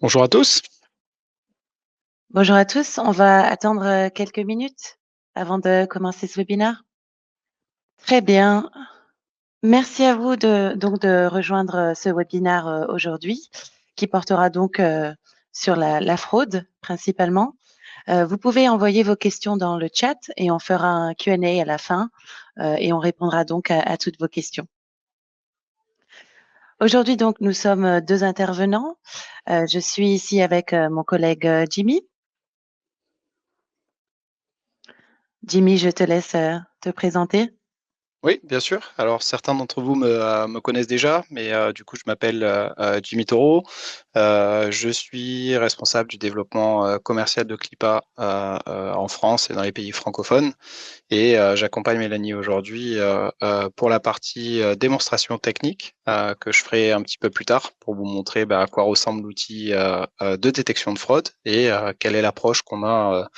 Bonjour à tous. Bonjour à tous, on va attendre quelques minutes avant de commencer ce webinaire. Très bien. Merci à vous de rejoindre ce webinaire aujourd'hui qui portera donc sur la fraude principalement. Vous pouvez envoyer vos questions dans le chat et on fera un Q&A à la fin et on répondra donc à toutes vos questions. Aujourd'hui donc nous sommes deux intervenants. Je suis ici avec mon collègue Jimmy. Jimmy, je te laisse te présenter. Oui, bien sûr. Alors, certains d'entre vous me connaissent déjà, mais du coup, je m'appelle Jimmy Toro. Je suis responsable du développement commercial de Clipa en France et dans les pays francophones. Et j'accompagne Mélanie aujourd'hui pour la partie démonstration technique que je ferai un petit peu plus tard pour vous montrer à quoi ressemble l'outil de détection de fraude et quelle est l'approche qu'on a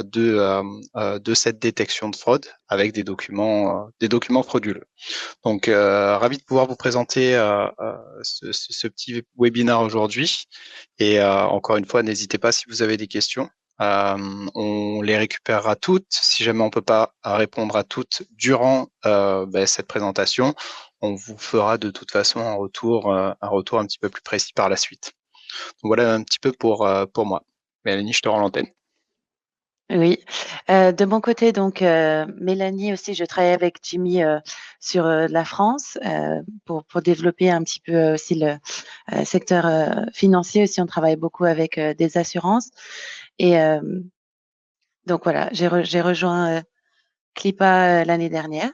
de cette détection de fraude avec des documents frauduleux. Donc, ravi de pouvoir vous présenter ce petit webinaire aujourd'hui. Et encore une fois, n'hésitez pas si vous avez des questions. On les récupérera toutes. Si jamais on ne peut pas répondre à toutes durant cette présentation, on vous fera de toute façon un retour un petit peu plus précis par la suite. Donc, voilà un petit peu pour moi. Mélanie, je te rends l'antenne. Oui, de mon côté, donc Mélanie aussi, je travaille avec Jimmy sur la France pour développer un petit peu aussi le secteur financier. Aussi, on travaille beaucoup avec des assurances. Et donc voilà, j'ai rejoint Clipa l'année dernière.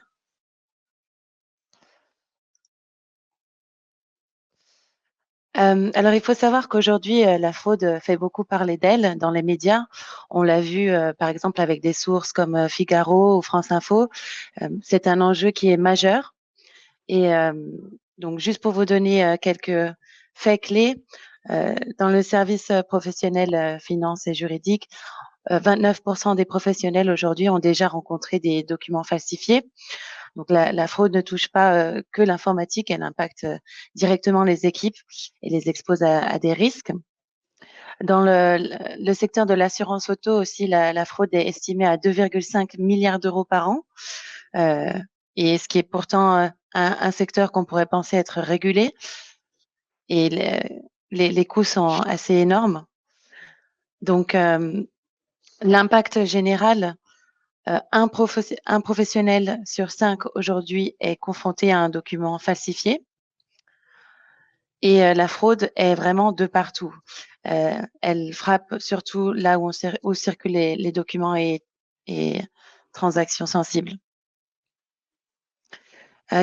Alors, il faut savoir qu'aujourd'hui, la fraude fait beaucoup parler d'elle dans les médias. On l'a vu, par exemple, avec des sources comme Figaro ou France Info. C'est un enjeu qui est majeur. Et donc, juste pour vous donner quelques faits clés, dans le service professionnel finance et juridique, 29% des professionnels aujourd'hui ont déjà rencontré des documents falsifiés. Donc, la fraude ne touche pas que l'informatique, elle impacte directement les équipes et les expose à des risques. Dans le secteur de l'assurance auto aussi, la fraude est estimée à 2,5 milliards d'euros par an. Euh, et ce qui est pourtant un secteur qu'on pourrait penser être régulé. Et les coûts sont assez énormes. Donc, l'impact général, un professionnel sur 5 aujourd'hui est confronté à un document falsifié. Et la fraude est vraiment de partout. Elle frappe surtout là où circulent les documents et transactions sensibles.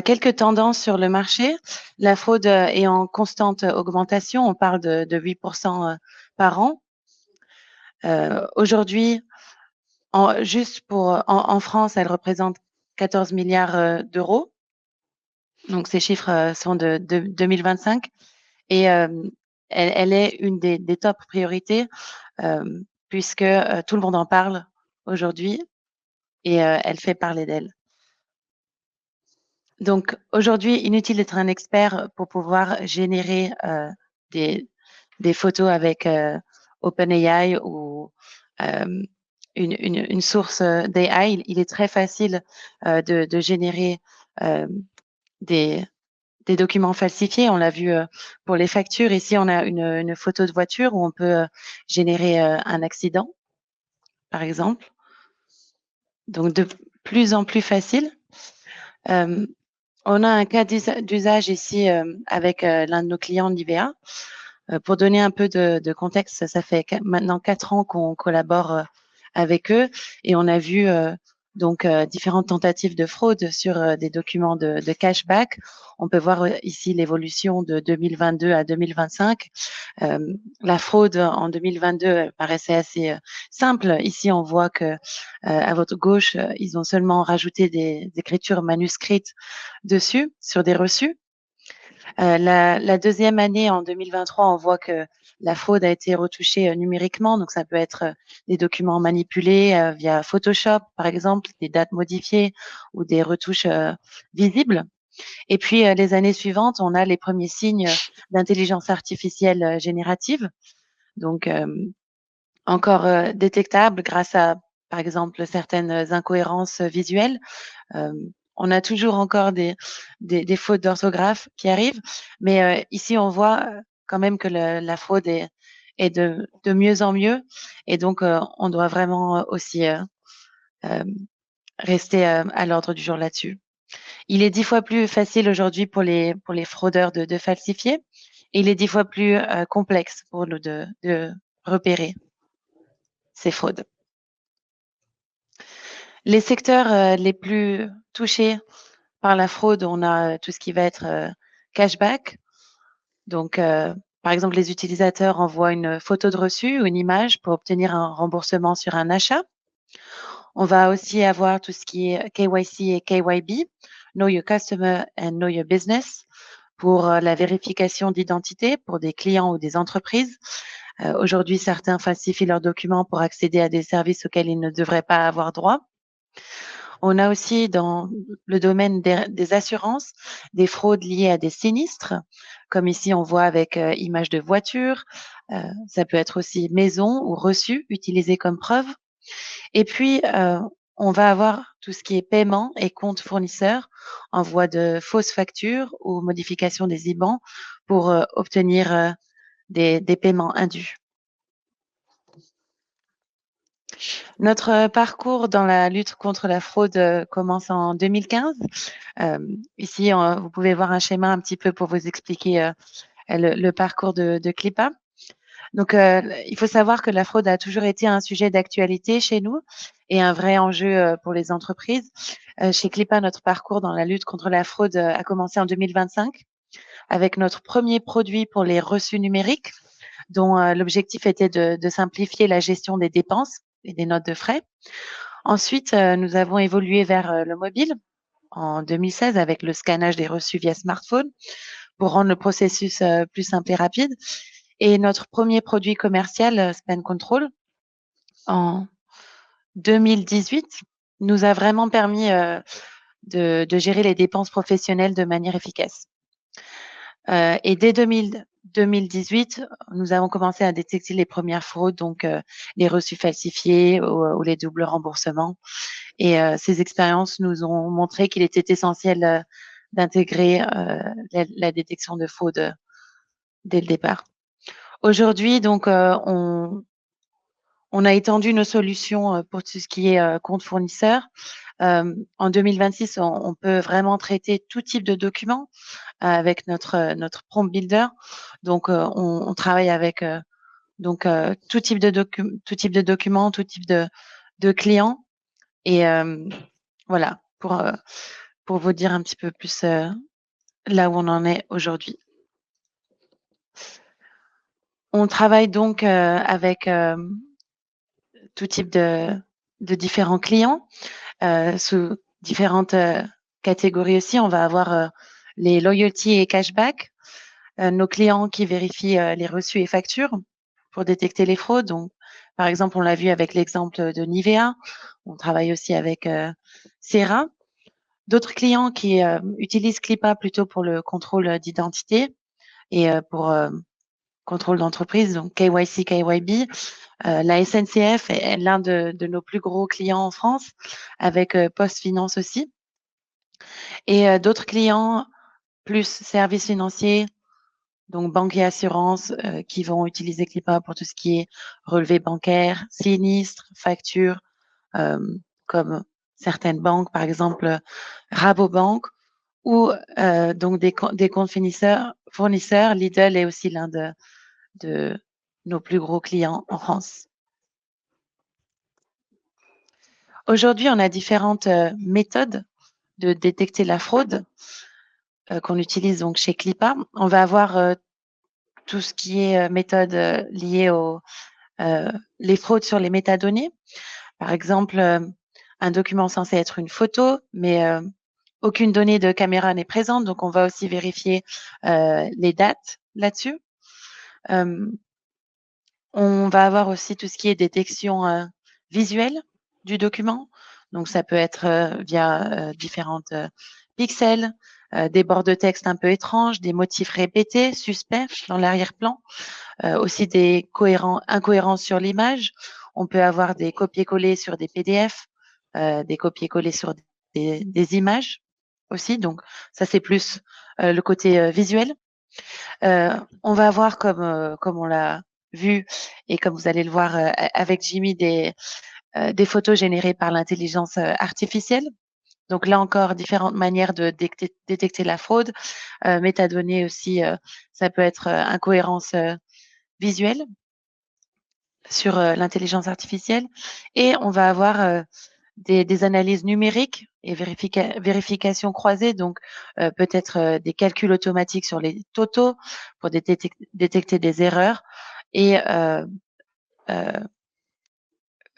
Quelques tendances sur le marché. La fraude est en constante augmentation. On parle de 8% par an. Aujourd'hui, en France, elle représente 14 milliards d'euros. Donc, ces chiffres sont de 2025. Et elle est une des top priorités puisque tout le monde en parle aujourd'hui et elle fait parler d'elle. Donc aujourd'hui, inutile d'être un expert pour pouvoir générer des, des photos avec OpenAI ou euh, une source d'AI. Il est très facile de générer euh, des, des documents falsifiés. On l'a vu pour les factures. Ici, on a une photo de voiture où on peut générer un accident, par exemple. Donc, de plus en plus facile. Euh, on a un cas d'usage ici avec l'un de nos clients Nivea. Pour donner un peu de contexte, ça fait maintenant 4 ans qu'on collabore avec eux et on a vu donc différentes tentatives de fraude sur des documents de cashback. On peut voir ici l'évolution de 2022 à 2025. La fraude en 2022 paraissait assez simple. Ici, on voit que à votre gauche, ils ont seulement rajouté des écritures manuscrites dessus sur des reçus. La deuxième année, en 2023, on voit que la fraude a été retouchée numériquement. Donc, ça peut être des documents manipulés via Photoshop, par exemple, des dates modifiées ou des retouches visibles. Et puis, les années suivantes, on a les premiers signes d'intelligence artificielle générative, donc encore détectables grâce à, par exemple, certaines incohérences visuelles. On a toujours encore des fautes d'orthographe qui arrivent, mais ici, on voit quand même que la fraude est de mieux en mieux, et donc on doit vraiment aussi rester à l'ordre du jour là-dessus. Il est 10 fois plus facile aujourd'hui pour les fraudeurs de falsifier, et il est 10 fois plus complexe pour nous de repérer ces fraudes. Les secteurs les plus touchés par la fraude, on a tout ce qui va être cashback. Donc, par exemple, les utilisateurs envoient une photo de reçu ou une image pour obtenir un remboursement sur un achat. On va aussi avoir tout ce qui est KYC et KYB, Know Your Customer and Know Your Business, pour la vérification d'identité pour des clients ou des entreprises. Aujourd'hui, certains falsifient leurs documents pour accéder à des services auxquels ils ne devraient pas avoir droit. On a aussi dans le domaine des assurances des fraudes liées à des sinistres, comme ici on voit avec images de voitures. Ça peut être aussi maison ou reçu utilisé comme preuve. Et puis, on va avoir tout ce qui est paiement et compte fournisseur, envoi de fausses factures ou modification des IBAN pour obtenir des paiements indus. Notre parcours dans la lutte contre la fraude commence en 2015. Ici, vous pouvez voir un schéma un petit peu pour vous expliquer le parcours de Clipa. Donc, il faut savoir que la fraude a toujours été un sujet d'actualité chez nous et un vrai enjeu pour les entreprises. Chez Clipa, notre parcours dans la lutte contre la fraude a commencé en 2025 avec notre premier produit pour les reçus numériques, dont l'objectif était de simplifier la gestion des dépenses et des notes de frais. Ensuite, nous avons évolué vers le mobile en 2016 avec le scannage des reçus via smartphone pour rendre le processus plus simple et rapide. Et notre premier produit commercial, Spend Control, en 2018, nous a vraiment permis de gérer les dépenses professionnelles de manière efficace. Et dès 2018, nous avons commencé à détecter les premières fraudes, donc les reçus falsifiés ou les doubles remboursements. Et ces expériences nous ont montré qu'il était essentiel d'intégrer la détection de fraude dès le départ. Aujourd'hui, donc, on a étendu nos solutions pour tout ce qui est compte fournisseur. En 2026, on peut vraiment traiter tout type de documents avec notre Prompt Builder. Donc, on travaille avec tout type de documents, tout type de clients. Et voilà, pour vous dire un petit peu plus là où on en est aujourd'hui. On travaille donc avec tout type de différents clients sous différentes catégories aussi. On va avoir les loyalty et cashback, nos clients qui vérifient les reçus et factures pour détecter les fraudes. Donc, par exemple, on l'a vu avec l'exemple de Nivea. On travaille aussi avec Sera. D'autres clients qui utilisent Clipa plutôt pour le contrôle d'identité et pour contrôle d'entreprise, donc KYC, KYB. La SNCF est l'un de nos plus gros clients en France, avec PostFinance aussi. Et d'autres clients, plus services financiers, donc banque et assurance, qui vont utiliser Clipa pour tout ce qui est relevé bancaire, sinistre, facture, comme certaines banques, par exemple Rabobank, ou donc des comptes fournisseurs. Lidl est aussi l'un de nos plus gros clients en France. Aujourd'hui, on a différentes méthodes de détecter la fraude qu'on utilise donc chez Clipa. On va avoir tout ce qui est méthode liée aux les fraudes sur les métadonnées. Par exemple, un document censé être une photo, mais aucune donnée de caméra n'est présente, donc on va aussi vérifier les dates là-dessus. On va avoir aussi tout ce qui est détection visuelle du document. Donc, ça peut être via différentes pixels, des bords de texte un peu étranges, des motifs répétés, suspects dans l'arrière-plan, aussi des incohérences sur l'image. On peut avoir des copier-coller sur des PDF, des copier-coller sur des images aussi. Donc, ça, c'est plus le côté visuel. On va avoir, comme on l'a vu et comme vous allez le voir avec Jimmy, des photos générées par l'intelligence artificielle. Donc là encore, différentes manières de détecter la fraude. Métadonnées aussi, ça peut être incohérence visuelle sur l'intelligence artificielle. Et on va avoir des analyses numériques et vérification croisée, donc peut-être des calculs automatiques sur les totaux pour détecter des erreurs. Et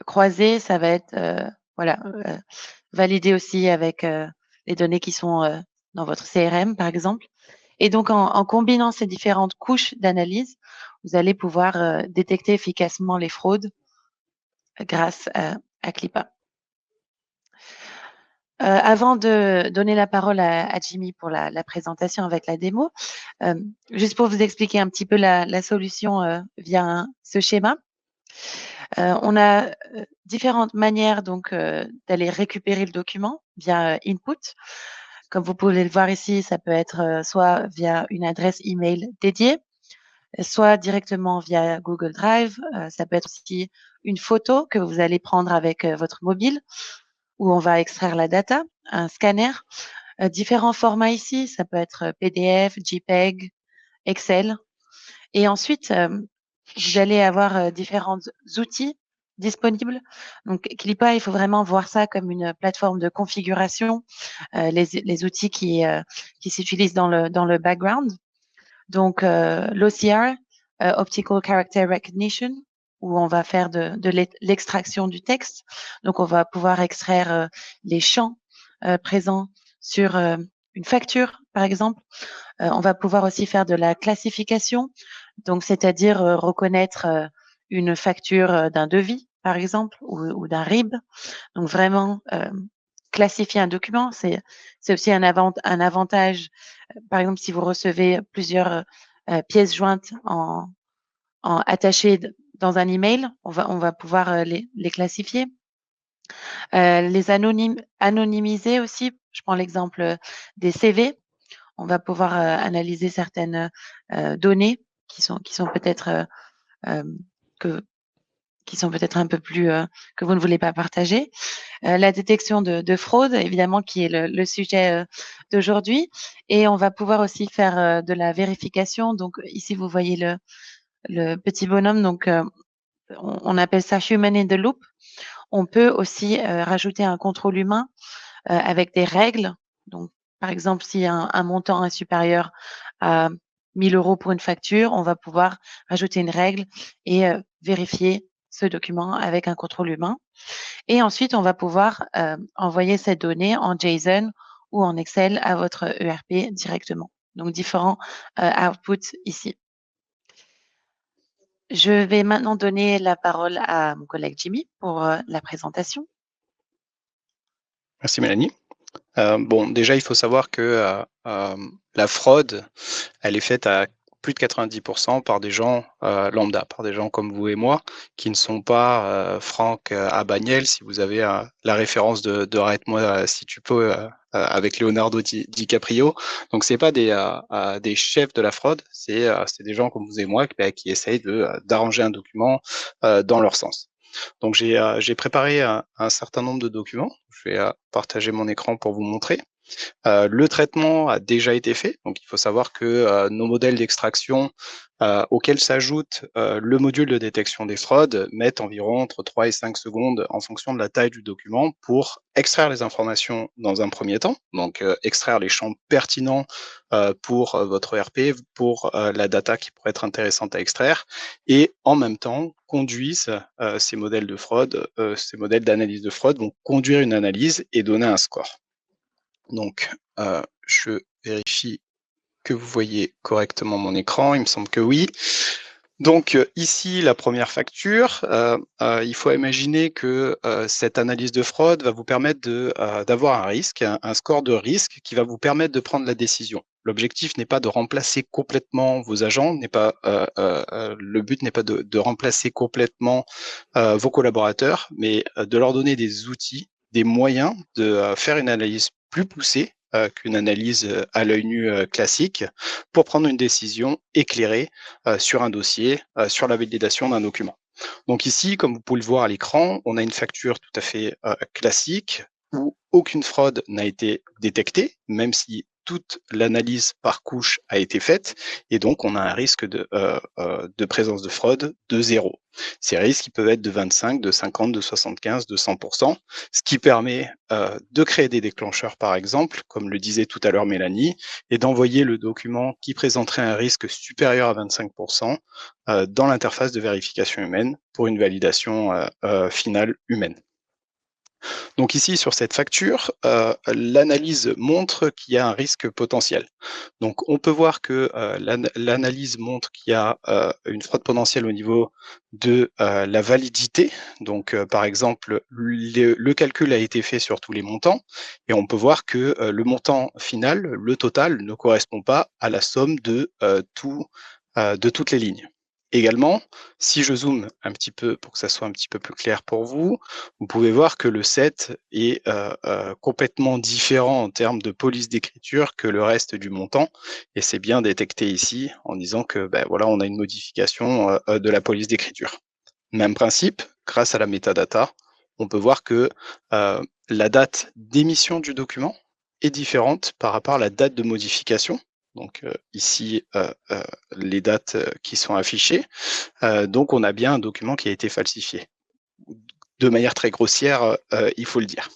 croisé, ça va être voilà, validé aussi avec les données qui sont dans votre CRM, par exemple. Et donc, en combinant ces différentes couches d'analyse, vous allez pouvoir détecter efficacement les fraudes grâce à Clipa. Avant de donner la parole à Jimmy pour la présentation avec la démo, juste pour vous expliquer un petit peu la solution via ce schéma. On a différentes manières donc d'aller récupérer le document via input. Comme vous pouvez le voir ici, ça peut être soit via une adresse email dédiée, soit directement via Google Drive. Ça peut être aussi une photo que vous allez prendre avec votre mobile où on va extraire la data, un scanner. Différents formats ici, ça peut être PDF, JPEG, Excel. Et ensuite, vous allez avoir différents outils disponibles. Donc, Clipa, il faut vraiment voir ça comme une plateforme de configuration, les outils qui s'utilisent dans le background. Donc, l'OCR, Optical Character Recognition, où on va faire de l'extraction du texte. Donc, on va pouvoir extraire les champs présents sur une facture, par exemple. On va pouvoir aussi faire de la classification, donc c'est-à-dire reconnaître une facture d'un devis, par exemple, ou d'un RIB. Donc vraiment classifier un document, c'est aussi un avantage. Par exemple, si vous recevez plusieurs pièces jointes attachées dans un email, on va pouvoir les classifier. Les anonymiser aussi. Je prends l'exemple des CV. On va pouvoir analyser certaines données qui sont peut-être qui sont peut-être un peu plus que vous ne voulez pas partager. La détection de fraude, évidemment, qui est le sujet d'aujourd'hui. Et on va pouvoir aussi faire de la vérification. Donc ici, vous voyez le petit bonhomme. Donc on appelle ça human in the loop. On peut aussi rajouter un contrôle humain avec des règles. Donc, par exemple, si un montant est supérieur à 1 000 € pour une facture, on va pouvoir rajouter une règle et vérifier ce document avec un contrôle humain. Et ensuite, on va pouvoir envoyer cette donnée en JSON ou en Excel à votre ERP directement. Donc, différents outputs ici. Je vais maintenant donner la parole à mon collègue Jimmy pour la présentation. Merci Mélanie. Bon, déjà, il faut savoir que la fraude, elle est faite à plus de 90% par des gens lambda, par des gens comme vous et moi, qui ne sont pas Franck Abaniel, si vous avez la référence de Arrête-moi si tu peux, avec Leonardo DiCaprio. Donc, c'est pas des chefs de la fraude, c'est des gens comme vous et moi qui essayent d'arranger un document dans leur sens. Donc, j'ai préparé un certain nombre de documents. Je vais partager mon écran pour vous montrer. Le traitement a déjà été fait, donc il faut savoir que nos modèles d'extraction auxquels s'ajoute le module de détection des fraudes mettent environ entre 3 et 5 secondes en fonction de la taille du document pour extraire les informations dans un premier temps, donc extraire les champs pertinents pour votre ERP, pour la data qui pourrait être intéressante à extraire, et en même temps conduisent ces modèles de fraude, ces modèles d'analyse de fraude vont conduire une analyse et donner un score. Donc, je vérifie que vous voyez correctement mon écran. Il me semble que oui. Donc ici, la première facture, il faut imaginer que cette analyse de fraude va vous permettre d'avoir un risque, un score de risque qui va vous permettre de prendre la décision. L'objectif n'est pas de remplacer complètement vos agents, le but n'est pas de remplacer complètement vos collaborateurs, mais de leur donner des outils, des moyens de faire une analyse plus poussée qu'une analyse à l'œil nu classique pour prendre une décision éclairée sur un dossier, sur la validation d'un document. Donc ici, comme vous pouvez le voir à l'écran, on a une facture tout à fait classique où aucune fraude n'a été détectée, même si toute l'analyse par couche a été faite, et donc on a un risque de présence de fraude de 0. Ces risques peuvent être de 25, de 50, de 75, de 100%, ce qui permet de créer des déclencheurs, par exemple, comme le disait tout à l'heure Mélanie, et d'envoyer le document qui présenterait un risque supérieur à 25% dans l'interface de vérification humaine pour une validation finale humaine. Donc ici, sur cette facture, l'analyse montre qu'il y a un risque potentiel. Donc on peut voir que l'analyse montre qu'il y a une fraude potentielle au niveau de la validité. Donc par exemple, le calcul a été fait sur tous les montants et on peut voir que le montant final, le total, ne correspond pas à la somme de toutes les lignes. Également, si je zoome un petit peu pour que ça soit un petit peu plus clair pour vous, vous pouvez voir que le set est complètement différent en termes de police d'écriture que le reste du montant, et c'est bien détecté ici en disant que ben, voilà, on a une modification de la police d'écriture. Même principe, grâce à la métadata, on peut voir que la date d'émission du document est différente par rapport à la date de modification. Donc ici, les dates qui sont affichées. Donc on a bien un document qui a été falsifié. De manière très grossière, il faut le dire.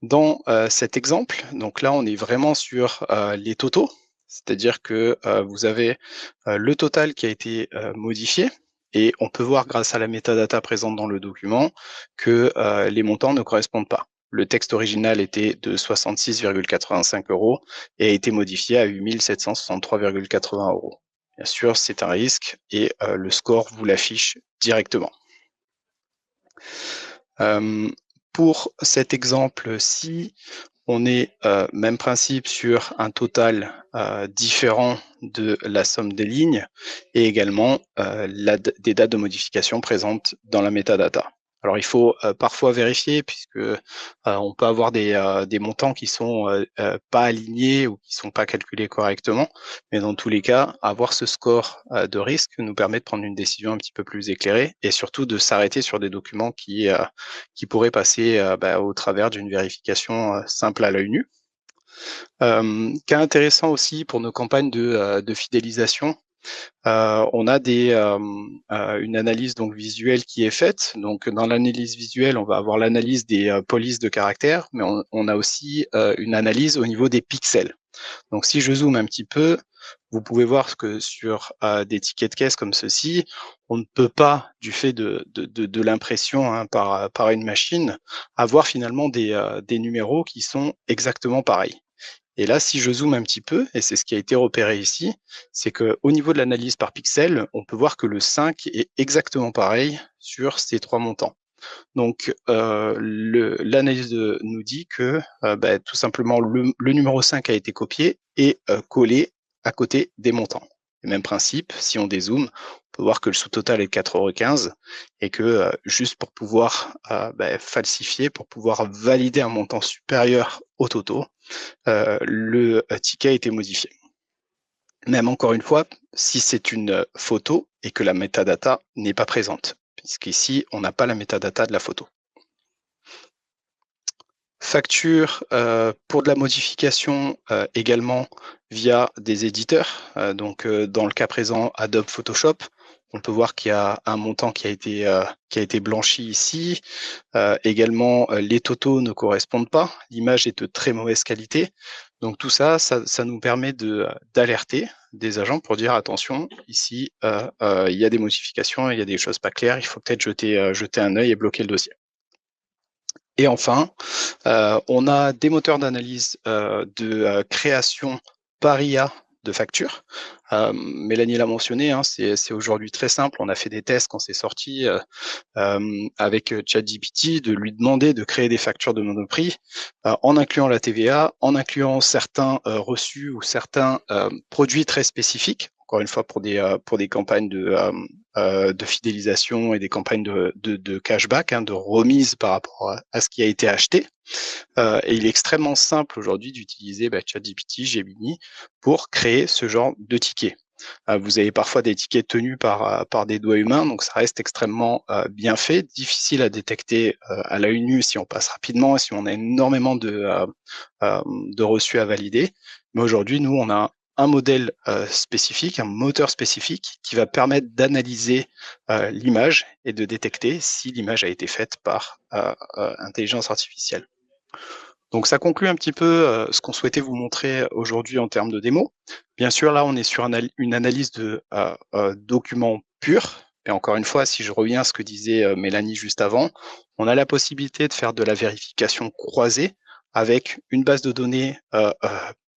Dans cet exemple, donc là, on est vraiment sur les totaux, c'est-à-dire que vous avez le total qui a été modifié, et on peut voir grâce à la métadata présente dans le document que les montants ne correspondent pas. Le texte original était de 66,85 € et a été modifié à 8 763,80 €. Bien sûr, c'est un risque et le score vous l'affiche directement. Pour cet exemple-ci, on est même principe sur un total différent de la somme des lignes et également des dates de modification présentes dans la métadata. Alors il faut parfois vérifier puisque on peut avoir des montants qui sont pas alignés ou qui sont pas calculés correctement, mais dans tous les cas, avoir ce score de risque nous permet de prendre une décision un petit peu plus éclairée et surtout de s'arrêter sur des documents qui pourraient passer au travers d'une vérification simple à l'œil nu. Cas intéressant aussi pour nos campagnes de fidélisation, on a une analyse donc visuelle qui est faite. Donc dans l'analyse visuelle, on va avoir l'analyse des polices de caractères, mais on a aussi une analyse au niveau des pixels. Donc si je zoome un petit peu, vous pouvez voir que sur des tickets de caisse comme ceci, on ne peut pas, du fait de l'impression hein, par une machine, avoir finalement des numéros qui sont exactement pareils. Et là, si je zoome un petit peu, et c'est ce qui a été repéré ici, c'est qu'au niveau de l'analyse par pixel, on peut voir que le 5 est exactement pareil sur ces trois montants. Donc, l'analyse nous dit que tout simplement, le numéro 5 a été copié et collé à côté des montants. Le même principe, si on dézoome, on peut voir que le sous-total est 4,15 € et que juste pour pouvoir falsifier, pour pouvoir valider un montant supérieur au totaux, le ticket a été modifié. Même encore une fois, si c'est une photo et que la métadata n'est pas présente, puisqu'ici, on n'a pas la métadata de la photo. Facture pour de la modification également via des éditeurs. Donc, dans le cas présent, Adobe Photoshop, on peut voir qu'il y a un montant qui a été blanchi ici. Également, les totaux ne correspondent pas. L'image est de très mauvaise qualité. Donc tout ça nous permet d'alerter des agents pour dire attention, ici, il y a des modifications, il y a des choses pas claires, il faut peut-être jeter un œil et bloquer le dossier. Et enfin, on a des moteurs d'analyse de création par IA de factures. Mélanie l'a mentionné, hein, c'est aujourd'hui très simple. On a fait des tests quand c'est sorti avec ChatGPT, de lui demander de créer des factures de Monoprix en incluant la TVA, en incluant certains reçus ou certains produits très spécifiques. Encore une fois, pour des campagnes de fidélisation et des campagnes de cashback, hein, de remise par rapport à ce qui a été acheté. Et il est extrêmement simple aujourd'hui d'utiliser ChatGPT, Gemini pour créer ce genre de tickets. Vous avez parfois des tickets tenus par des doigts humains, donc ça reste extrêmement bien fait, difficile à détecter à l'œil nu si on passe rapidement et si on a énormément de reçus à valider. Mais aujourd'hui, nous, on a un modèle spécifique, un moteur spécifique qui va permettre d'analyser l'image et de détecter si l'image a été faite par intelligence artificielle. Donc ça conclut un petit peu ce qu'on souhaitait vous montrer aujourd'hui en termes de démo. Bien sûr, là, on est sur une analyse de documents purs. Et encore une fois, si je reviens à ce que disait Mélanie juste avant, on a la possibilité de faire de la vérification croisée avec une base de données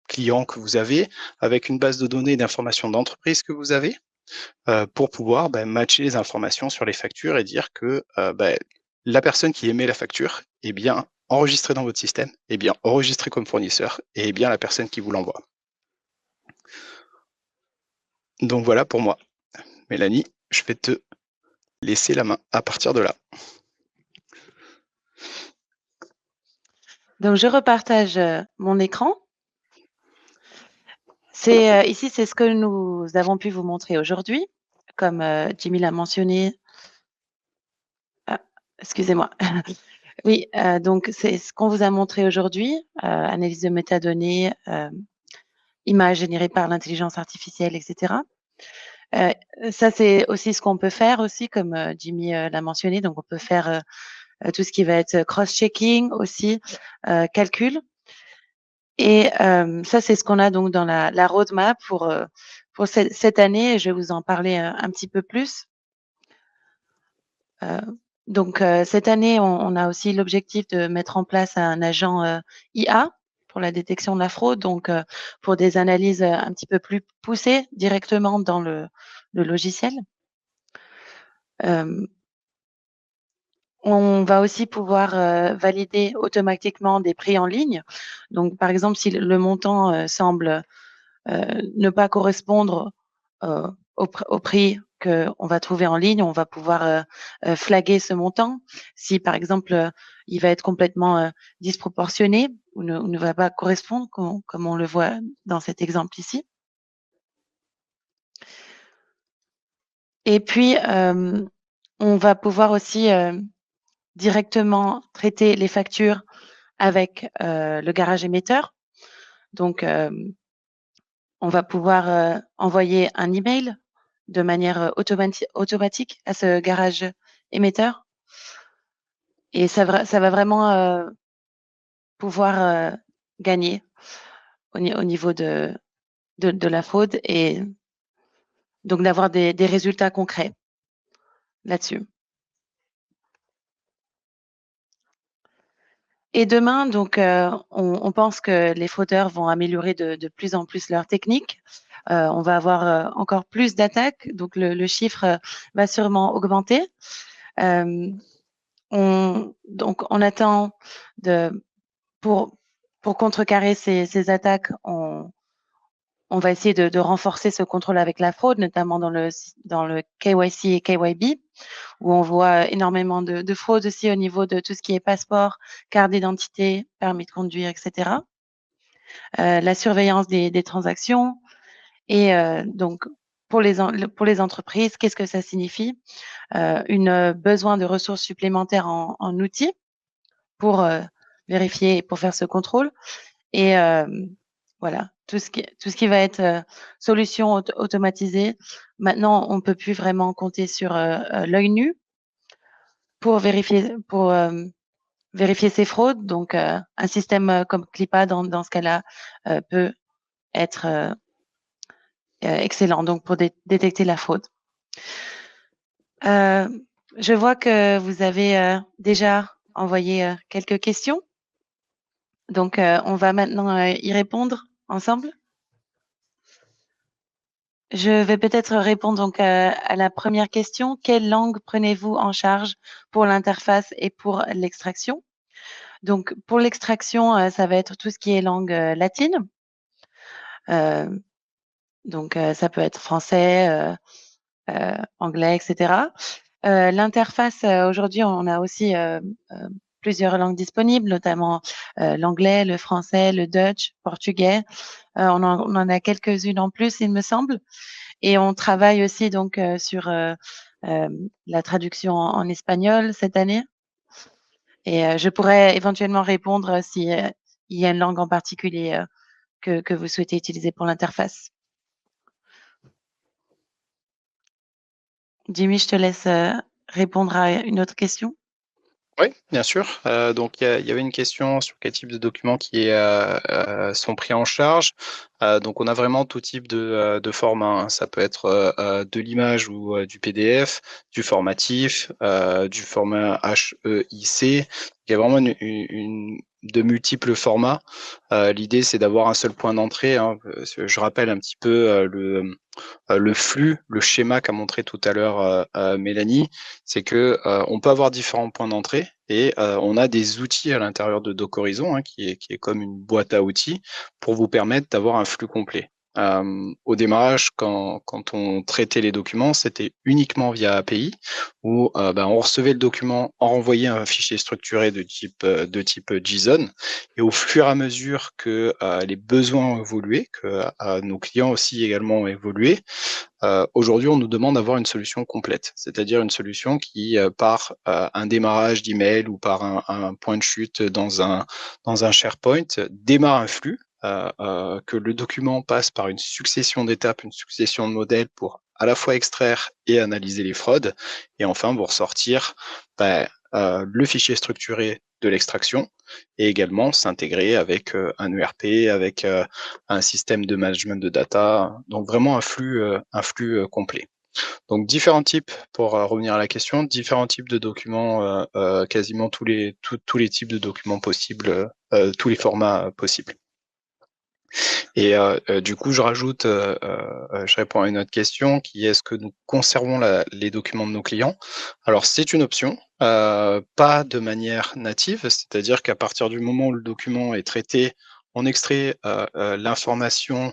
client que vous avez, avec une base de données d'informations d'entreprise que vous avez, pour pouvoir matcher les informations sur les factures et dire que la personne qui émet la facture est bien enregistrée dans votre système, est bien enregistrée comme fournisseur et est bien la personne qui vous l'envoie. Donc voilà pour moi. Mélanie, je vais te laisser la main à partir de là. Donc, je repartage mon écran. Ici, c'est ce que nous avons pu vous montrer aujourd'hui. Comme Jimmy l'a mentionné. Excusez-moi. Oui, donc c'est ce qu'on vous a montré aujourd'hui, analyse de métadonnées, images générées par l'intelligence artificielle, etc. Ça, c'est aussi ce qu'on peut faire aussi, comme Jimmy l'a mentionné. Donc, on peut faire tout ce qui va être cross-checking aussi, calcul. Et ça, c'est ce qu'on a donc dans la roadmap pour cette année. Et je vais vous en parler un petit peu plus. Donc, cette année, on a aussi l'objectif de mettre en place un agent IA pour la détection de la fraude, donc pour des analyses un petit peu plus poussées directement dans le logiciel. On va aussi pouvoir valider automatiquement des prix en ligne. Donc, par exemple, si le montant semble ne pas correspondre au prix qu'on va trouver en ligne, on va pouvoir flaguer ce montant. Si, par exemple, il va être complètement disproportionné ou ne va pas correspondre, comme on le voit dans cet exemple ici. Et puis, on va pouvoir aussi directement traiter les factures avec le garage émetteur. Donc, on va pouvoir envoyer un email de manière automatique à ce garage émetteur. Et ça va vraiment pouvoir gagner au niveau de la fraude et donc d'avoir des résultats concrets là-dessus. Et demain, donc, on pense que les fraudeurs vont améliorer de plus en plus leur technique. On va avoir encore plus d'attaques, donc le chiffre va sûrement augmenter. Donc, on attend pour contrecarrer ces attaques, on va essayer de renforcer ce contrôle avec la fraude, notamment dans le KYC et KYB, où on voit énormément de fraude aussi au niveau de tout ce qui est passeport, carte d'identité, permis de conduire, etc. La surveillance des transactions. Et donc, pour les entreprises, qu'est-ce que ça signifie? Un besoin de ressources supplémentaires en outils pour vérifier et pour faire ce contrôle. Et voilà, tout ce qui va être solution automatisée. Maintenant, on ne peut plus vraiment compter sur l'œil nu pour vérifier ces fraudes. Donc, un système comme Clipa, dans ce cas-là, peut être excellent donc pour détecter la fraude. Je vois que vous avez déjà envoyé quelques questions. Donc, on va maintenant y répondre ensemble. Je vais peut-être répondre donc à la première question. Quelle langue prenez-vous en charge pour l'interface et pour l'extraction? Donc, pour l'extraction, ça va être tout ce qui est langue latine. Donc, ça peut être français, anglais, etc. L'interface, aujourd'hui, on a aussi plusieurs langues disponibles, notamment l'anglais, le français, le Dutch, portugais. On en a quelques-unes en plus, il me semble. Et on travaille aussi donc sur la traduction en espagnol cette année. Et je pourrais éventuellement répondre si il y a une langue en particulier que vous souhaitez utiliser pour l'interface. Jimmy, je te laisse répondre à une autre question. Oui, bien sûr. Donc, il y avait une question sur quel type de documents qui sont pris en charge. Donc, on a vraiment tout type de format, hein. Ça peut être de l'image ou du PDF, du formatif, du format HEIC. Il y a vraiment de multiples formats. L'idée, c'est d'avoir un seul point d'entrée, hein. Je rappelle un petit peu le flux, le schéma qu'a montré tout à l'heure Mélanie, c'est que on peut avoir différents points d'entrée et on a des outils à l'intérieur de Doc Horizon, hein, qui est comme une boîte à outils pour vous permettre d'avoir un flux complet. Au démarrage, quand on traitait les documents, c'était uniquement via API où on recevait le document, on renvoyait un fichier structuré de type JSON, et au fur et à mesure que les besoins ont évolué, que nos clients aussi également ont évolué, aujourd'hui, on nous demande d'avoir une solution complète, c'est-à-dire une solution qui, par un démarrage d'email ou par un point de chute dans un SharePoint, démarre un flux, que le document passe par une succession d'étapes, une succession de modèles pour à la fois extraire et analyser les fraudes, et enfin vous ressortir le fichier structuré de l'extraction, et également s'intégrer avec un ERP, avec un système de management de data, donc vraiment un flux complet. Donc différents types, pour revenir à la question, différents types de documents, quasiment tous les types de documents possibles, tous les formats possibles. Et du coup, je rajoute, je réponds à une autre question qui est: est-ce que nous conservons les documents de nos clients? Alors c'est une option, pas de manière native, c'est-à-dire qu'à partir du moment où le document est traité, on extrait l'information,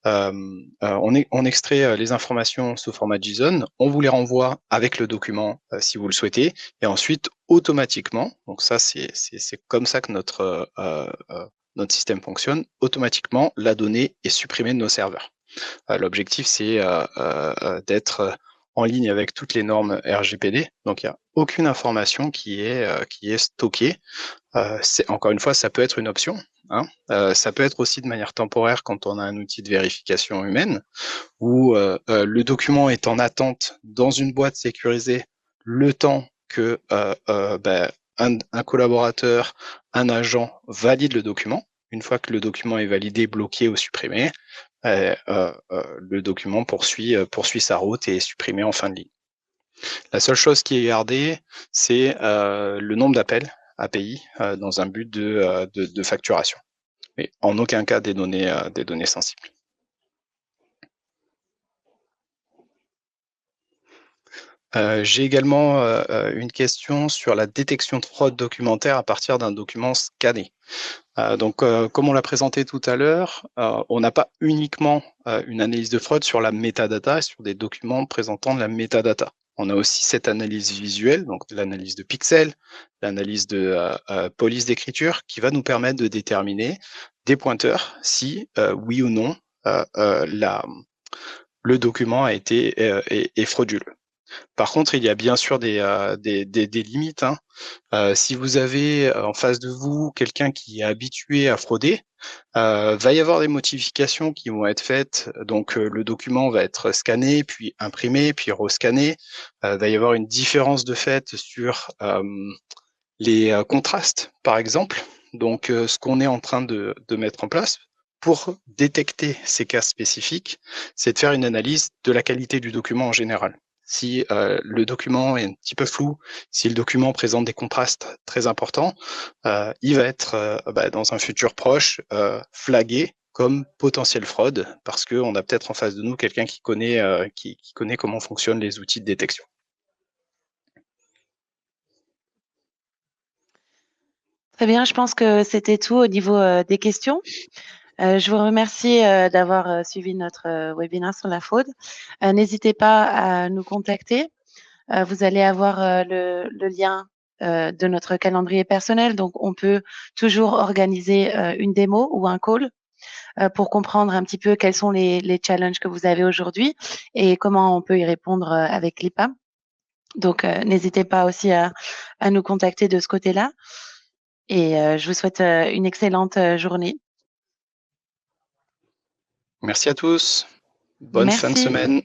on extrait les informations sous format JSON, on vous les renvoie avec le document si vous le souhaitez, et ensuite automatiquement, donc ça c'est comme ça que notre système fonctionne, automatiquement la donnée est supprimée de nos serveurs. L'objectif c'est d'être en ligne avec toutes les normes RGPD, donc il n'y a aucune information qui est stockée. Encore une fois, ça peut être une option, hein. Ça peut être aussi de manière temporaire quand on a un outil de vérification humaine, où le document est en attente dans une boîte sécurisée le temps que un collaborateur, un agent valide le document. Une fois que le document est validé, bloqué ou supprimé, le document poursuit sa route et est supprimé en fin de ligne. La seule chose qui est gardée, c'est le nombre d'appels API dans un but de facturation, mais en aucun cas des données sensibles. J'ai également une question sur la détection de fraude documentaire à partir d'un document scanné. Donc, comme on l'a présenté tout à l'heure, on n'a pas uniquement une analyse de fraude sur la métadata, sur des documents présentant de la métadata. On a aussi cette analyse visuelle, donc l'analyse de pixels, l'analyse de police d'écriture, qui va nous permettre de déterminer des pointeurs si, oui ou non, le document est frauduleux. Par contre, il y a bien sûr des limites, hein. Si vous avez en face de vous quelqu'un qui est habitué à frauder, va y avoir des modifications qui vont être faites. Donc, le document va être scanné, puis imprimé, puis rescanné. Va y avoir une différence de fait sur les contrastes, par exemple. Donc, ce qu'on est en train de mettre en place pour détecter ces cas spécifiques, c'est de faire une analyse de la qualité du document en général. Si le document est un petit peu flou, si le document présente des contrastes très importants, il va être dans un futur proche flagué comme potentielle fraude, parce qu'on a peut-être en face de nous quelqu'un qui connaît comment fonctionnent les outils de détection. Très bien, je pense que c'était tout au niveau des questions. Je vous remercie d'avoir suivi notre webinaire sur la fraude. N'hésitez pas à nous contacter. Vous allez avoir le lien de notre calendrier personnel, donc on peut toujours organiser une démo ou un call pour comprendre un petit peu quels sont les challenges que vous avez aujourd'hui et comment on peut y répondre avec l'IPA. Donc, n'hésitez pas aussi à nous contacter de ce côté-là. Et je vous souhaite une excellente journée. Merci à tous. Bonne fin de Merci. semaine.